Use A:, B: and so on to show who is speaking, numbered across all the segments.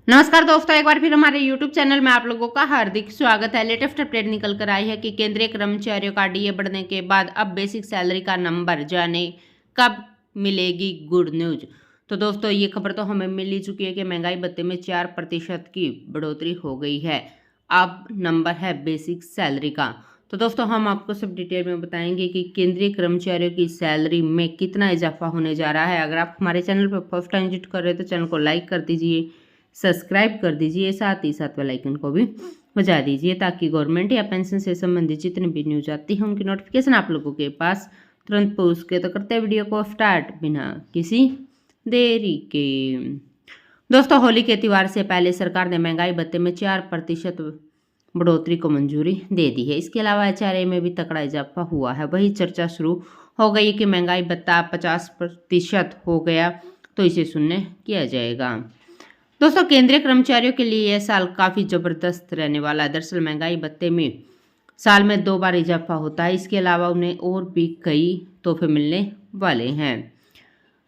A: नमस्कार दोस्तों, एक बार फिर हमारे YouTube चैनल में आप लोगों का हार्दिक स्वागत है। लेटेस्ट अपडेट निकल कर आई है कि केंद्रीय कर्मचारियों का डीए बढ़ने के बाद अब बेसिक सैलरी का नंबर जाने कब मिलेगी गुड न्यूज। तो दोस्तों, ये खबर तो हमें मिल ही चुकी है कि महंगाई भत्ते में 4% की बढ़ोतरी हो गई है। अब नंबर है बेसिक सैलरी का। तो दोस्तों, हम आपको सब डिटेल में बताएंगे कि केंद्रीय कर्मचारियों की सैलरी में कितना इजाफा होने जा रहा है। अगर आप हमारे चैनल पर फर्स्ट टाइम विजिट कर रहे हैं तो चैनल को लाइक कर दीजिए, सब्सक्राइब कर दीजिए, साथ ही साथ बेल आइकन को भी बजा दीजिए ताकि गवर्नमेंट या पेंशन से संबंधित जितनी भी न्यूज आती है उनकी नोटिफिकेशन आप लोगों के पास तुरंत पहुंच सके। तो करते हैं वीडियो को स्टार्ट बिना किसी देरी के। दोस्तों, होली के त्यौहार से पहले सरकार ने महंगाई भत्ते में 4% बढ़ोतरी को मंजूरी दे दी है। इसके अलावा एचआरए में भी तगड़ा इजाफा हुआ है। वही चर्चा शुरू हो गई है कि महंगाई भत्ता 50% हो गया तो इसे शून्य किया जाएगा। दोस्तों, केंद्रीय कर्मचारियों के लिए यह साल काफ़ी ज़बरदस्त रहने वाला है। दरअसल महंगाई भत्ते में साल में 2 बार इजाफा होता है। इसके अलावा उन्हें और भी कई तोहफे मिलने वाले हैं।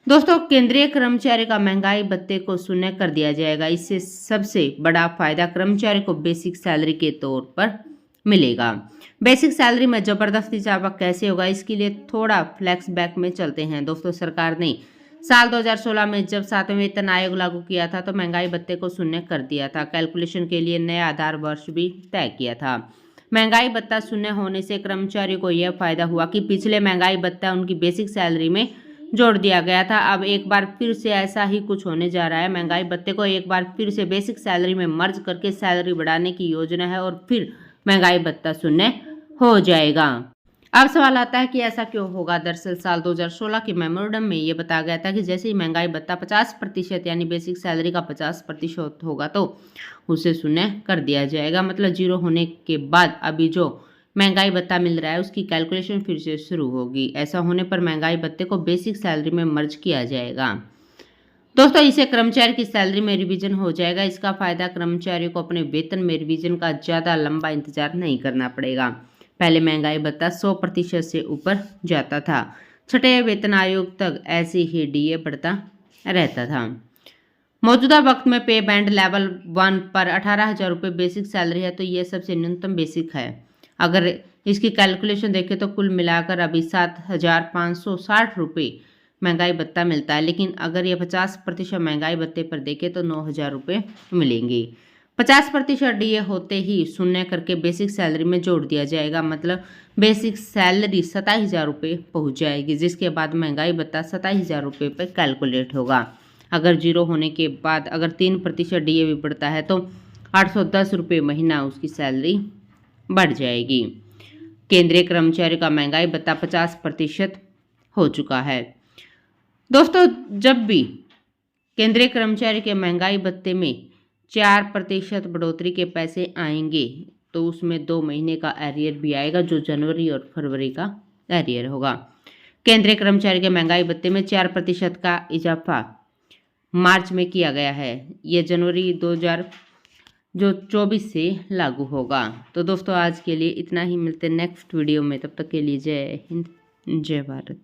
A: दोस्तों, केंद्रीय कर्मचारी का महंगाई भत्ते को शून्य कर दिया जाएगा। इससे सबसे बड़ा फायदा कर्मचारी को बेसिक सैलरी के तौर पर मिलेगा। बेसिक सैलरी में ज़बरदस्त इजाफा कैसे होगा, इसके लिए थोड़ा फ्लैक्स बैक में चलते हैं। दोस्तों, सरकार ने साल 2016 में जब 7वें वेतन आयोग लागू किया था तो महंगाई भत्ते को शून्य कर दिया था। कैलकुलेशन के लिए नया आधार वर्ष भी तय किया था। महंगाई भत्ता शून्य होने से कर्मचारियों को यह फायदा हुआ कि पिछले महंगाई भत्ता उनकी बेसिक सैलरी में जोड़ दिया गया था। अब एक बार फिर से ऐसा ही कुछ होने जा रहा है। महंगाई भत्ते को एक बार फिर से बेसिक सैलरी में मर्ज करके सैलरी बढ़ाने की योजना है और फिर महंगाई भत्ता शून्य हो जाएगा। अब सवाल आता है कि ऐसा क्यों होगा। दरअसल साल 2016 के मेमोरेंडम में ये बताया गया था कि जैसे ही महंगाई भत्ता 50% यानी बेसिक सैलरी का 50% होगा तो उसे शून्य कर दिया जाएगा। मतलब जीरो होने के बाद अभी जो महंगाई भत्ता मिल रहा है उसकी कैलकुलेशन फिर से शुरू होगी। ऐसा होने पर महंगाई भत्ते को बेसिक सैलरी में मर्ज किया जाएगा। दोस्तों, इससे कर्मचारी की सैलरी में रिवीजन हो जाएगा। इसका फायदा कर्मचारियों को अपने वेतन में रिवीजन का ज़्यादा लंबा इंतजार नहीं करना पड़ेगा। पहले महंगाई भत्ता 100% से ऊपर जाता था। छठे वेतन आयोग तक ऐसे ही डीए बढ़ता रहता था। मौजूदा वक्त में पे बैंड लेवल 1 पर 18,000 रुपये बेसिक सैलरी है, तो यह सबसे न्यूनतम बेसिक है। अगर इसकी कैलकुलेशन देखें तो कुल मिलाकर अभी 7,560 रुपये महंगाई भत्ता मिलता है। लेकिन अगर ये 50% महंगाई भत्ते पर देखें तो 9,000 रुपये मिलेंगे। 50% डीए होते ही शून्य करके बेसिक सैलरी में जोड़ दिया जाएगा। मतलब बेसिक सैलरी 27,000 रुपये पहुँच जाएगी, जिसके बाद महंगाई भत्ता 27,000 रुपये पर कैलकुलेट होगा। अगर जीरो होने के बाद अगर 3% डीए भी बढ़ता है तो 810 रुपये महीना उसकी सैलरी बढ़ जाएगी। केंद्रीय कर्मचारी का महंगाई भत्ता 50% हो चुका है। दोस्तों, जब भी केंद्रीय कर्मचारी के महंगाई भत्ते में 4% बढ़ोतरी के पैसे आएंगे तो उसमें 2 महीने का एरियर भी आएगा, जो जनवरी और फरवरी का एरियर होगा। केंद्रीय कर्मचारी के महंगाई भत्ते में 4% का इजाफा मार्च में किया गया है। यह जनवरी 2024 से लागू होगा। तो दोस्तों, आज के लिए इतना ही। मिलते हैं नेक्स्ट वीडियो में। तब तक के लिए जय हिंद, जय भारत।